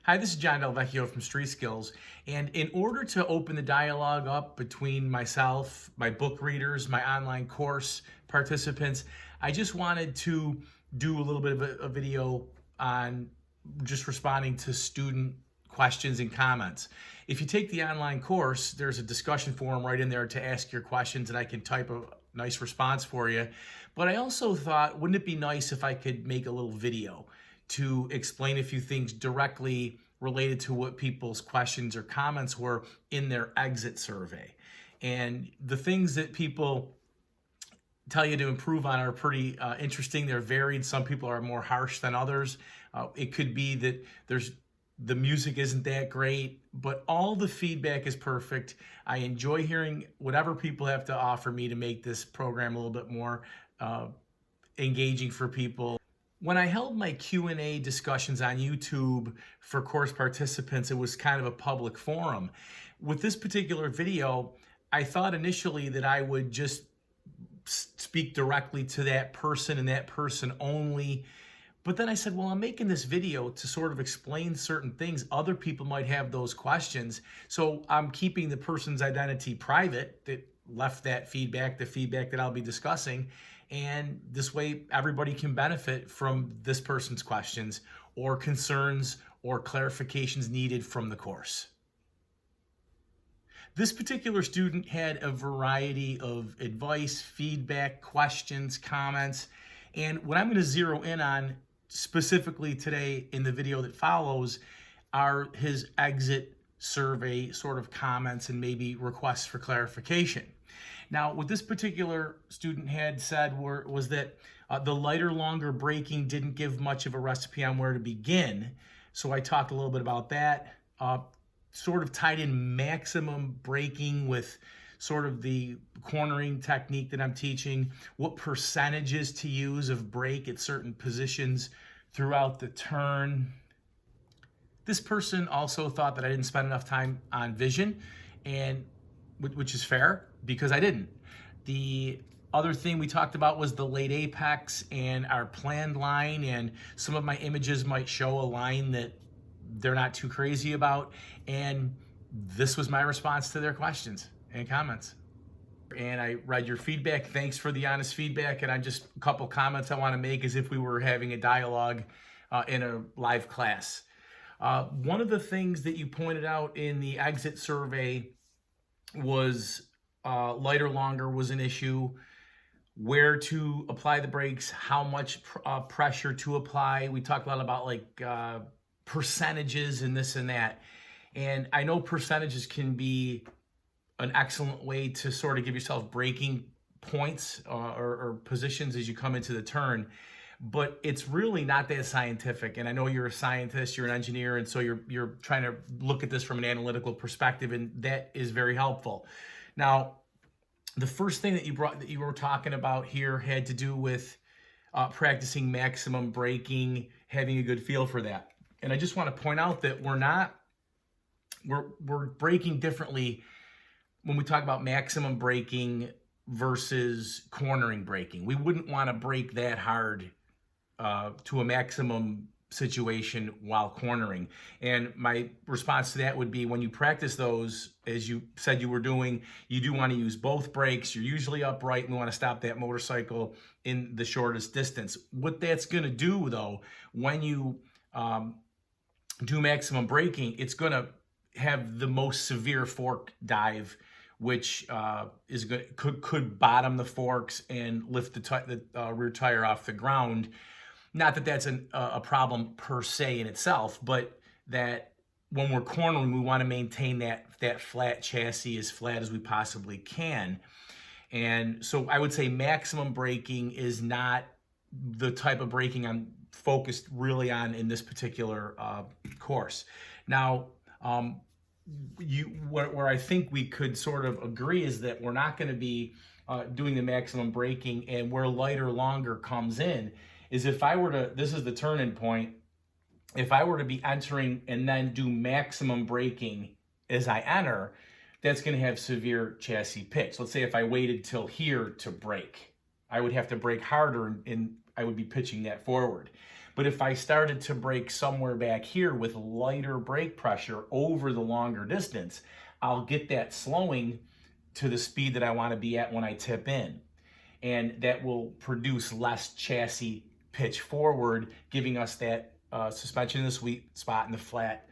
Hi, this is John Del Vecchio from Street Skills. And in order to open the dialogue up between myself, my book readers, my online course participants, I just wanted to do a little bit of a video on just responding to student questions and comments. If you take the online course, there's a discussion forum right in there to ask your questions, and I can type a nice response for you. But I also thought, wouldn't it be nice if I could make a little video to explain a few things directly related to what people's questions or comments were in their exit survey? And the things that people tell you to improve on are pretty interesting. They're varied. Some people are more harsh than others. It could be that the music isn't that great, but all the feedback is perfect. I enjoy hearing whatever people have to offer me to make this program a little bit more engaging for people. When I held my Q&A discussions on YouTube for course participants, it was kind of a public forum. With this particular video, I thought initially that I would just speak directly to that person and that person only. But then I said, well, I'm making this video to sort of explain certain things. Other people might have those questions. So I'm keeping the person's identity private that left that feedback, the feedback that I'll be discussing. And this way, everybody can benefit from this person's questions or concerns or clarifications needed from the course. This particular student had a variety of advice, feedback, questions, comments. And what I'm going to zero in on specifically today in the video that follows are his exit survey sort of comments and maybe requests for clarification. Now, what this particular student had said was that the lighter, longer braking didn't give much of a recipe on where to begin. So I talked a little bit about that. Sort of tied in maximum braking with sort of the cornering technique that I'm teaching, what percentages to use of brake at certain positions throughout the turn. This person also thought that I didn't spend enough time on vision, and which is fair because I didn't. The other thing we talked about was the late apex and our planned line, and some of my images might show a line that they're not too crazy about, and this was my response to their questions and comments. And I read your feedback. Thanks for the honest feedback. And I just a couple comments I want to make as if we were having a dialogue in a live class. One of the things that you pointed out in the exit survey was lighter, longer was an issue. Where to apply the brakes, how much pressure to apply. We talked a lot about like percentages and this and that. And I know percentages can be an excellent way to sort of give yourself braking points or positions as you come into the turn, but it's really not that scientific. And I know you're a scientist, you're an engineer, and so you're trying to look at this from an analytical perspective, and that is very helpful. Now, the first thing that you were talking about here had to do with practicing maximum braking, having a good feel for that. And I just want to point out that we're braking differently when we talk about maximum braking versus cornering braking. We wouldn't want to brake that hard to a maximum situation while cornering. And my response to that would be, when you practice those, as you said you were doing, you do want to use both brakes. You're usually upright, and we want to stop that motorcycle in the shortest distance. What that's going to do, though, when you do maximum braking, it's going to have the most severe fork dive, which could bottom the forks and lift the rear tire off the ground. Not that that's a problem per se in itself, but that when we're cornering, we want to maintain that flat chassis as flat as we possibly can. And so I would say maximum braking is not the type of braking I'm focused really on in this particular course. Now, where I think we could sort of agree is that we're not going to be doing the maximum braking, and where lighter, longer comes in is if I were to, this is the turn-in point, if I were to be entering and then do maximum braking as I enter, that's going to have severe chassis pitch. Let's say if I waited till here to brake, I would have to brake harder and I would be pitching that forward. But if I started to brake somewhere back here with lighter brake pressure over the longer distance, I'll get that slowing to the speed that I want to be at when I tip in. And that will produce less chassis pitch forward, giving us that suspension in the sweet spot and the flat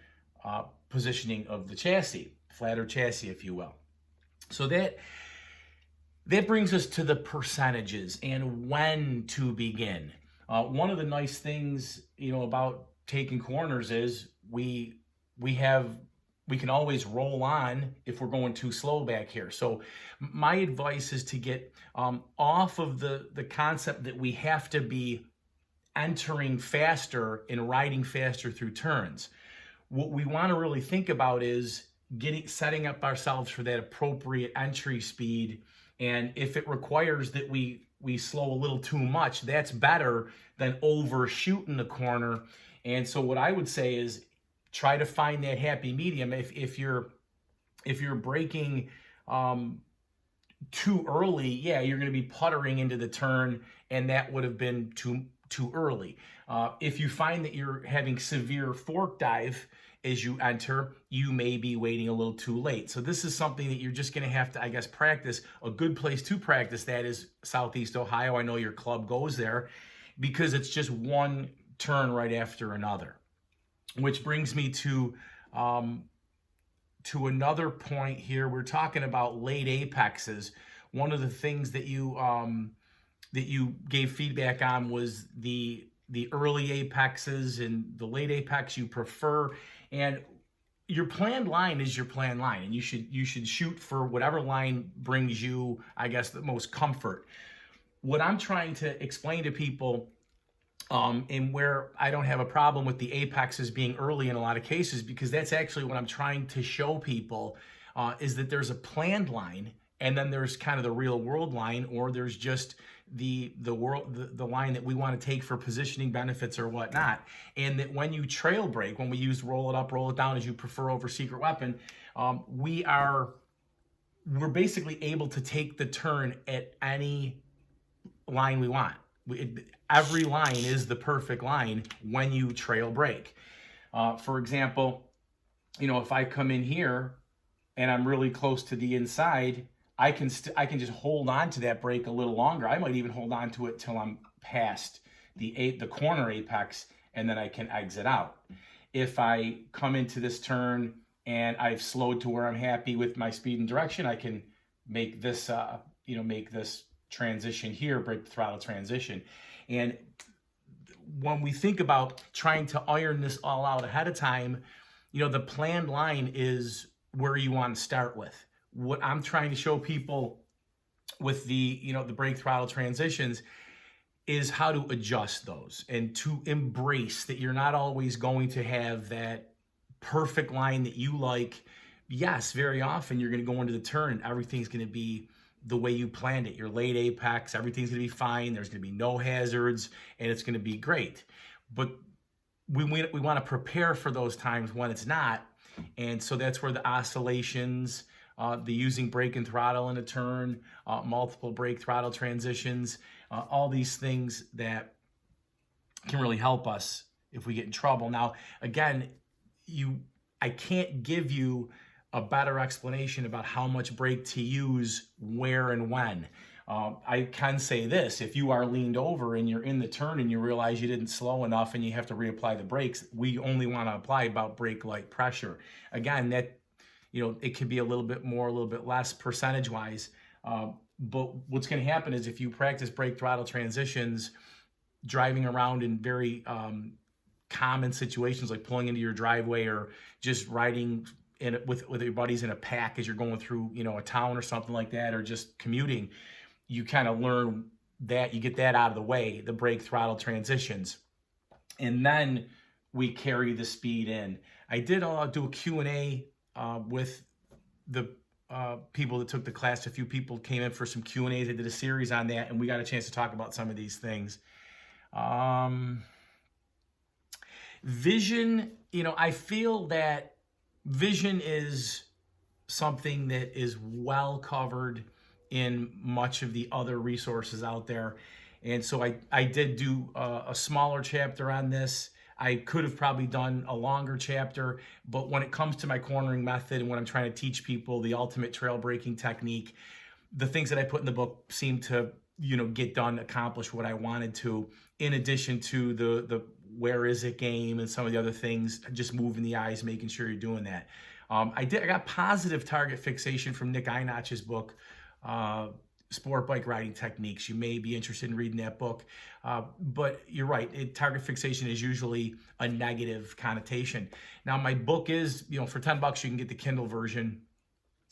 positioning of the chassis, flatter chassis, if you will. So that brings us to the percentages and when to begin. One of the nice things, about taking corners is we can always roll on if we're going too slow back here. So my advice is to get off of the concept that we have to be entering faster and riding faster through turns. What we want to really think about is setting up ourselves for that appropriate entry speed. And if it requires that we slow a little too much, that's better than overshooting the corner. And so what I would say is try to find that happy medium. If you're braking too early, yeah, you're going to be puttering into the turn, and that would have been too early. If you find that you're having severe fork dive as you enter, you may be waiting a little too late. So this is something that you're just going to have to, I guess, practice. A good place to practice that is Southeast Ohio. I know your club goes there because it's just one turn right after another. Which brings me to another point here. We're talking about late apexes. One of the things that you gave feedback on was the early apexes and the late apex you prefer. And your planned line is your planned line, and you should shoot for whatever line brings you, I guess, the most comfort. What I'm trying to explain to people, and where I don't have a problem with the apexes being early in a lot of cases, because that's actually what I'm trying to show people, is that there's a planned line, and then there's kind of the real world line, or there's just the line that we want to take for positioning benefits or whatnot. And that when you trail brake, when we use roll it up, roll it down as you prefer over secret weapon, we're basically able to take the turn at any line we want. Every line is the perfect line when you trail brake. For example, if I come in here and I'm really close to the inside, I can just hold on to that brake a little longer. I might even hold on to it till I'm past the corner apex, and then I can exit out. If I come into this turn and I've slowed to where I'm happy with my speed and direction, I can make this transition here, brake throttle transition. And when we think about trying to iron this all out ahead of time, the planned line is where you want to start with. What I'm trying to show people with the brake throttle transitions is how to adjust those and to embrace that you're not always going to have that perfect line that you like. Yes, very often you're going to go into the turn and everything's going to be the way you planned it. Your late apex, everything's going to be fine. There's going to be no hazards, and it's going to be great. But we want to prepare for those times when it's not. And so that's where the oscillations, the using brake and throttle in a turn, multiple brake throttle transitions, all these things that can really help us if we get in trouble. Now, again, I can't give you a better explanation about how much brake to use, where and when. I can say this: if you are leaned over and you're in the turn and you realize you didn't slow enough and you have to reapply the brakes, we only want to apply about brake light pressure. Again, that it could be a little bit more, a little bit less percentage wise. But what's going to happen is if you practice brake throttle transitions, driving around in very common situations like pulling into your driveway or just riding with your buddies in a pack as you're going through a town or something like that, or just commuting, you kind of learn that, you get that out of the way, the brake throttle transitions, and then we carry the speed in. I did do a Q&A with the people that took the class. A few people came in for some Q&As. I did a series on that, and we got a chance to talk about some of these things. Vision, I feel that vision is something that is well covered in much of the other resources out there. And so I did do a smaller chapter on this. I could have probably done a longer chapter, but when it comes to my cornering method and when I'm trying to teach people the ultimate trail breaking technique, the things that I put in the book seem to, get done, accomplish what I wanted to, in addition to the where is it game and some of the other things, just moving the eyes, making sure you're doing that. I got positive target fixation from Nick Einach's book, Sport Bike Riding Techniques. You may be interested in reading that book, but you're right. Target fixation is usually a negative connotation. Now, my book is, for $10, you can get the Kindle version.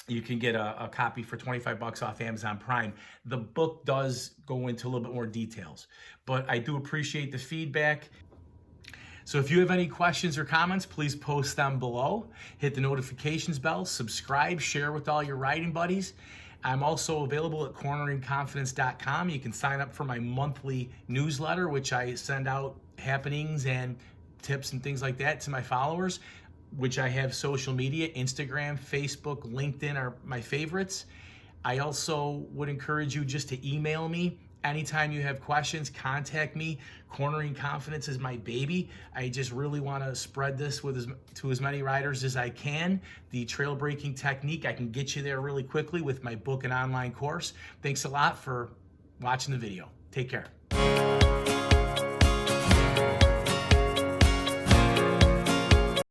You can get a copy for $25 off Amazon Prime. The book does go into a little bit more details, but I do appreciate the feedback. So if you have any questions or comments, please post them below. Hit the notifications bell, subscribe, share with all your riding buddies. I'm also available at corneringconfidence.com. You can sign up for my monthly newsletter, which I send out happenings and tips and things like that to my followers, which I have social media, Instagram, Facebook, LinkedIn are my favorites. I also would encourage you just to email me. Anytime you have questions, contact me. Cornering Confidence is my baby. I just really want to spread this to as many riders as I can. The trail breaking technique, I can get you there really quickly with my book and online course. Thanks a lot for watching the video. Take care.